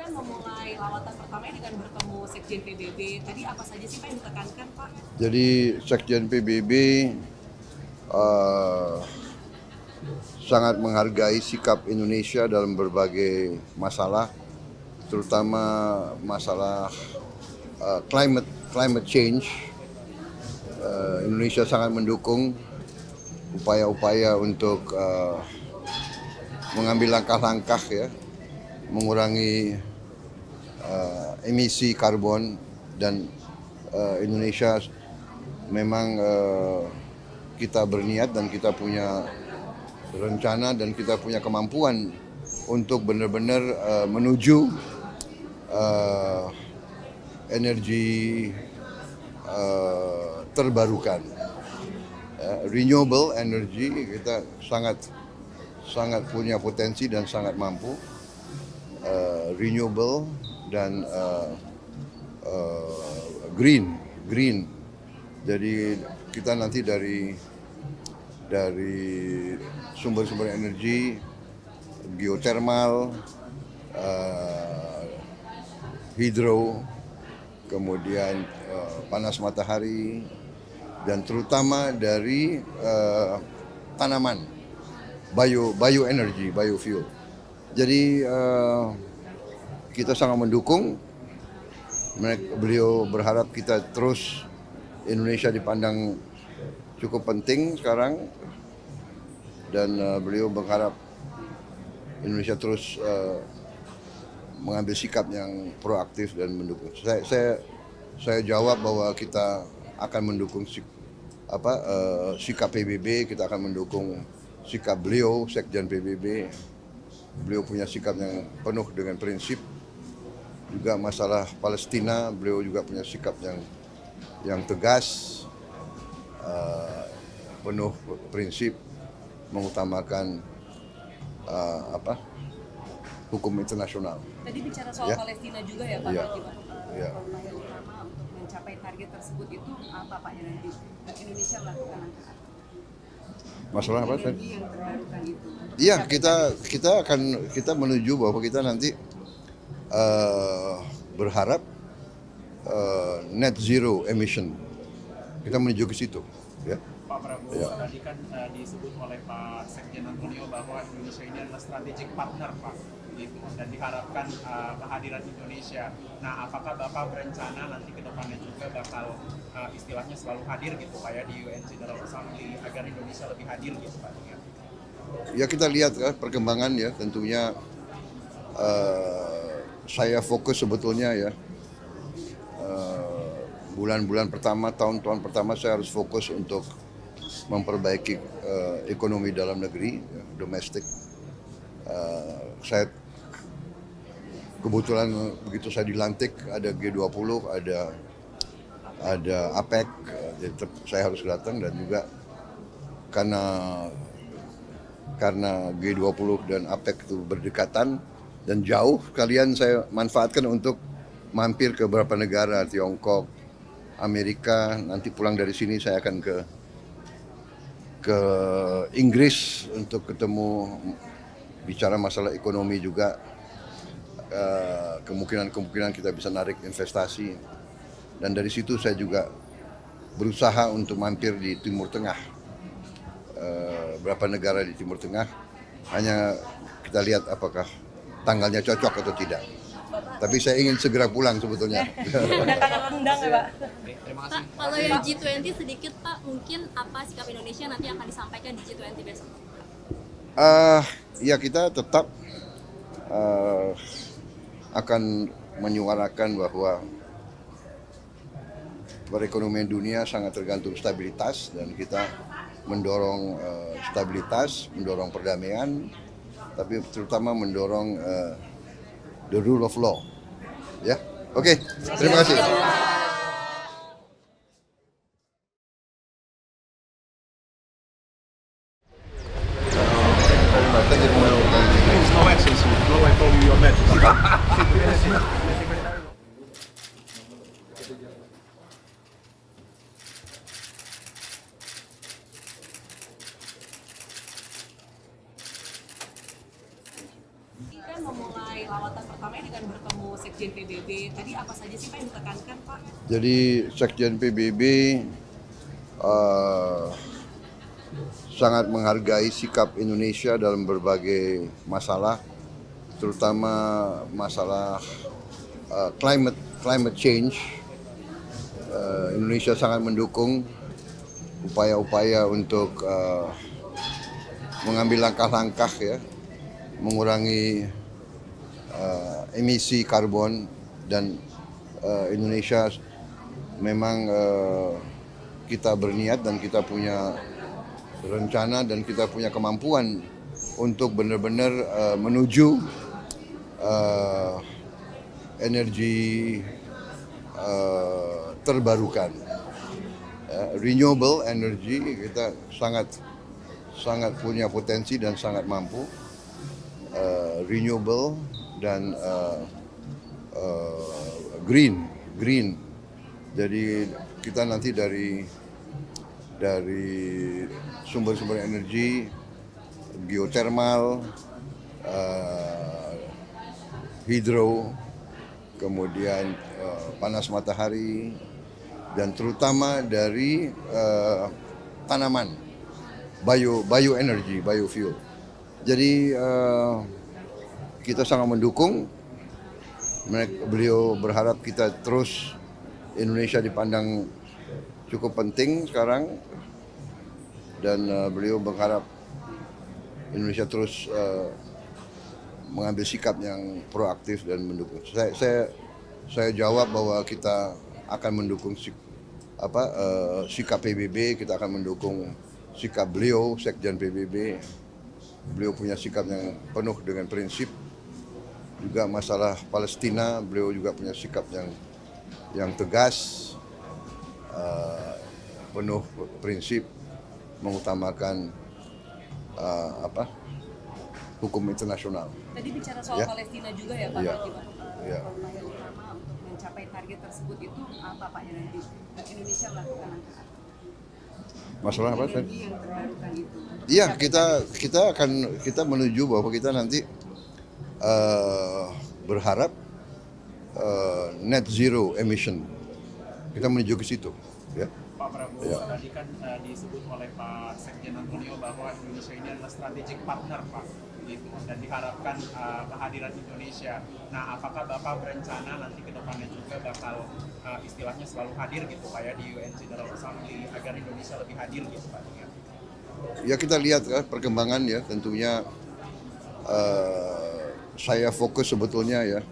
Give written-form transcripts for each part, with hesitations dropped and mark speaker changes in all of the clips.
Speaker 1: kan memulai lawatan pertamanya dengan bertemu Sekjen PBB. Tadi apa saja sih Pak yang ditekankan Pak?
Speaker 2: Jadi Sekjen PBB sangat menghargai sikap Indonesia dalam berbagai masalah, terutama masalah climate change. Indonesia sangat mendukung upaya-upaya untuk mengambil langkah-langkah ya, mengurangi emisi karbon, dan Indonesia memang kita berniat dan kita punya rencana dan kita punya kemampuan untuk benar-benar menuju energi terbarukan, renewable energy. Kita sangat punya potensi dan sangat mampu, renewable dan green. Jadi kita nanti dari sumber-sumber energi, geothermal, hidro, kemudian panas matahari, dan terutama dari tanaman, bioenergy, biofuel. Jadi kita sangat mendukung. Beliau berharap kita terus, Indonesia dipandang cukup penting sekarang, dan beliau berharap Indonesia terus mengambil sikap yang proaktif dan mendukung. Saya jawab bahwa kita akan mendukung sikap PBB, kita akan mendukung sikap beliau, Sekjen PBB. Beliau punya sikap yang penuh dengan prinsip. Juga masalah Palestina, beliau juga punya sikap yang tegas, penuh prinsip, mengutamakan hukum internasional.
Speaker 1: Tadi bicara soal Palestina juga ya Pak,
Speaker 2: Ya.
Speaker 1: upaya utama untuk mencapai target tersebut itu apa Pak yang nanti Indonesia melakukan langkah?
Speaker 2: Masalah apa?
Speaker 1: Energi yang terbarukan itu.
Speaker 2: Iya, kita menuju bahwa kita nanti berharap net zero emission. Kita menuju ke situ, ya.
Speaker 3: Pak Prabowo, tadi kan disebut oleh Pak Sekjen Antonio bahwa Indonesia ini adalah strategic partner, Pak, gitu, dan diharapkan kehadiran Indonesia. Nah, apakah Bapak berencana nanti ke depannya juga bakal istilahnya selalu hadir gitu Pak ya di UN General Assembly agar Indonesia lebih hadir gitu Pak?
Speaker 2: Ya, kita lihat perkembangan ya, tentunya saya fokus sebetulnya ya, bulan-bulan pertama, tahun-tahun pertama saya harus fokus untuk memperbaiki ekonomi dalam negeri, ya, domestik. Saya kebetulan begitu saya dilantik ada G20, ada APEC, jadi saya harus datang, dan juga karena G20 dan APEC itu berdekatan dan jauh, kalian saya manfaatkan untuk mampir ke beberapa negara, Tiongkok, Amerika. Nanti pulang dari sini saya akan ke Inggris untuk ketemu, bicara masalah ekonomi juga, kemungkinan kita bisa narik investasi. Dan dari situ saya juga berusaha untuk mampir di Timur Tengah, beberapa negara di Timur Tengah. Hanya kita lihat apakah tanggalnya cocok atau tidak. Tapi saya ingin segera pulang sebetulnya.
Speaker 1: Udah tanggal undang ya Pak?
Speaker 3: Terima kasih.
Speaker 4: Pak, kalau yang G20 sedikit Pak, mungkin apa sikap Indonesia nanti akan disampaikan di G20 besok?
Speaker 2: Ya, kita tetap akan menyuarakan bahwa perekonomian dunia sangat tergantung stabilitas, dan kita mendorong stabilitas, mendorong perdamaian, tapi terutama mendorong the rule of law. Ya, oke, terima kasih.
Speaker 5: No Excellency, no I call you Your Majesty.
Speaker 1: Kan memulai lawatan pertamanya dengan bertemu Sekjen PBB. Tadi apa saja sih Pak yang ditekankan Pak?
Speaker 2: Jadi Sekjen PBB sangat menghargai sikap Indonesia dalam berbagai masalah, terutama masalah climate change. Indonesia sangat mendukung upaya-upaya untuk mengambil langkah-langkah ya, mengurangi emisi karbon, dan Indonesia memang kita berniat dan kita punya rencana dan kita punya kemampuan untuk benar-benar menuju energi terbarukan, renewable energy. Kita sangat punya potensi dan sangat mampu, renewable dan green. Jadi kita nanti dari sumber-sumber energi, geothermal, hidro, kemudian panas matahari, dan terutama dari tanaman, bioenergy, biofuel. Jadi kita sangat mendukung. Beliau berharap kita terus, Indonesia dipandang cukup penting sekarang, dan beliau berharap Indonesia terus mengambil sikap yang proaktif dan mendukung. Saya jawab bahwa kita akan mendukung sikap PBB, kita akan mendukung sikap beliau, Sekjen PBB. Beliau punya sikap yang penuh dengan prinsip. Juga masalah Palestina, beliau juga punya sikap yang tegas, penuh prinsip, mengutamakan hukum internasional.
Speaker 1: Tadi bicara soal Palestina juga ya Pak, yang utama untuk mencapai target tersebut itu apa Pak yang nanti Indonesia melakukan langkah?
Speaker 2: Masalah apa?
Speaker 1: Energi yang terbarukan itu.
Speaker 2: Iya, kita menuju bahwa kita nanti berharap net zero emission. Kita menuju ke situ, ya.
Speaker 3: Pak Prabowo, tadi kan disebut oleh Pak Sekjen Antonio bahwa Indonesia ini adalah strategic partner, Pak, gitu, dan diharapkan kehadiran Indonesia. Nah, apakah Bapak berencana nanti ke depannya juga bakal istilahnya selalu hadir gitu Pak ya di UN General Assembly agar Indonesia lebih hadir gitu Pak?
Speaker 2: Ya, kita lihat perkembangan ya, tentunya saya fokus sebetulnya ya,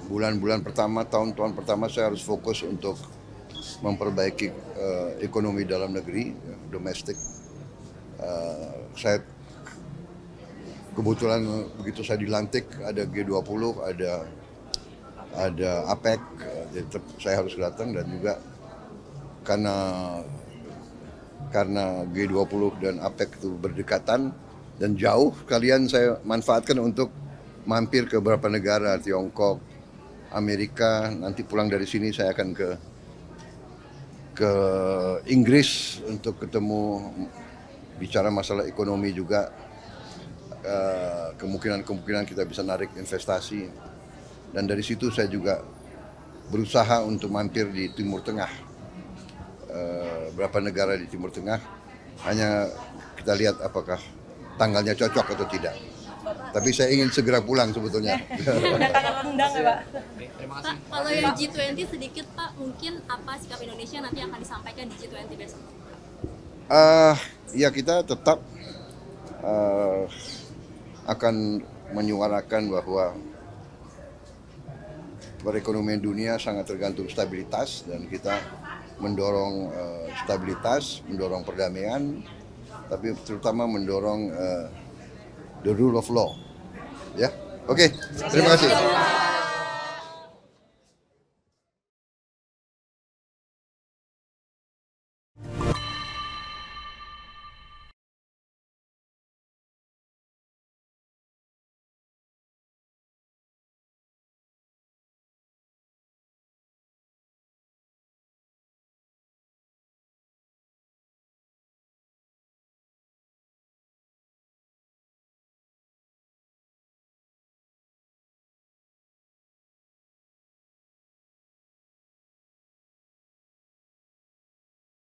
Speaker 2: bulan-bulan pertama, tahun-tahun pertama saya harus fokus untuk memperbaiki ekonomi dalam negeri, ya, domestik. Saya kebetulan begitu saya dilantik ada G20, ada APEC, jadi saya harus datang, dan juga karena G20 dan APEC itu berdekatan dan jauh, kalian saya manfaatkan untuk mampir ke beberapa negara, Tiongkok, Amerika. Nanti pulang dari sini saya akan ke Inggris untuk ketemu, bicara masalah ekonomi juga, kemungkinan kita bisa narik investasi. Dan dari situ saya juga berusaha untuk mampir di Timur Tengah, beberapa negara di Timur Tengah. Hanya kita lihat apakah tanggalnya cocok atau tidak. Tapi saya ingin segera pulang sebetulnya.
Speaker 6: Udah tanggal undang ya Pak?
Speaker 3: Terima
Speaker 4: Pak, kalau yang G20 sedikit Pak, mungkin apa sikap Indonesia nanti akan disampaikan di G20 besok?
Speaker 2: Ya, kita tetap akan menyuarakan bahwa perekonomian dunia sangat tergantung stabilitas, dan kita mendorong stabilitas, mendorong perdamaian, tapi terutama mendorong the rule of law. Ya, oke, terima kasih.